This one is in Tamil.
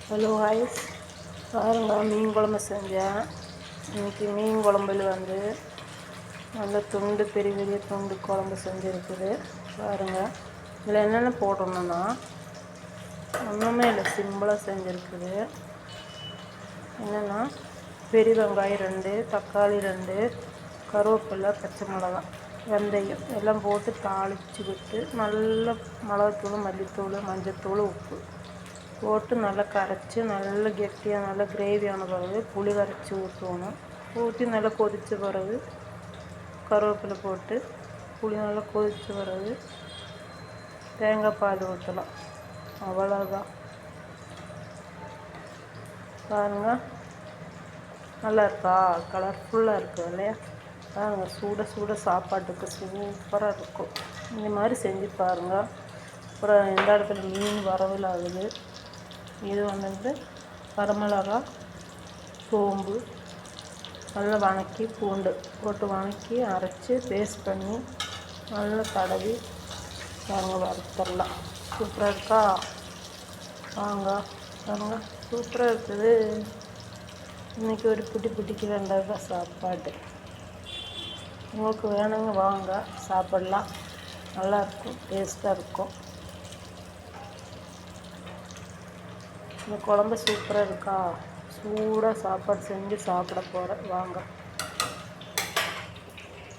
ஹலோ ஹாய்ஸ், பாருங்க மீன் குழம்பு செஞ்சேன். இன்றைக்கி மீன் குழம்புல நல்ல துண்டு பெரிய பெரிய துண்டு குழம்பு செஞ்சுருக்குது. பாருங்கள், இதில் என்னென்ன போடணுன்னா ஒன்றுமே இல்லை, சிம்பிளாக செஞ்சுருக்குது. என்னென்னா பெரிய வெங்காயம் 2, தக்காளி 2, கருவேப்பிலை, பச்சை மிளகாய், வெந்தயம் எல்லாம் போட்டு தாளித்து விட்டு நல்ல மிளகாத்தூள், மல்லித்தூள், மஞ்சத்தூள், உப்பு போட்டு நல்லா கரைச்சி நல்லா கெட்டியாக நல்லா கிரேவியான பிறகு புளி கரைச்சி ஊற்றணும். ஊற்றி நல்லா கொதித்த பிறகு கருவேப்பிலை போட்டு புளி நல்லா கொதித்த பிறகு தேங்காய் பால் ஊற்றலாம். அவ்வளோதான். பாருங்கள், நல்லா இருக்கா? கலர்ஃபுல்லாக இருக்குது இல்லையா? பாருங்கள், சுட சுட சாப்பாட்டுக்கு சூப்பராக இருக்கும். இந்த மாதிரி செஞ்சு பாருங்கள். அப்புறம் இந்த இடத்துல மீன் வரவில் ஆகுது. இது வரமிளகா, சோம்பு நல்லா வதக்கி பூண்டு போட்டு வதக்கி அரைச்சி பேஸ்ட் பண்ணி நல்லா தடவி பாருங்கள், வறுத்தரலாம். சூப்பராக இருக்கா? வாங்க பாருங்கள், சூப்பராக இருக்குது. இன்றைக்கி ஒரு பிடிக்கு 2 சாப்பாடு. உங்களுக்கு வேணுங்க, வாங்க சாப்பிட்லாம். நல்லாயிருக்கும், டேஸ்ட்டாக இருக்கும். இந்த குழம்பு சூப்பராக இருக்கா? சூடாக சாப்பாடு செஞ்சு சாப்பிட போகிறேன், வாங்க.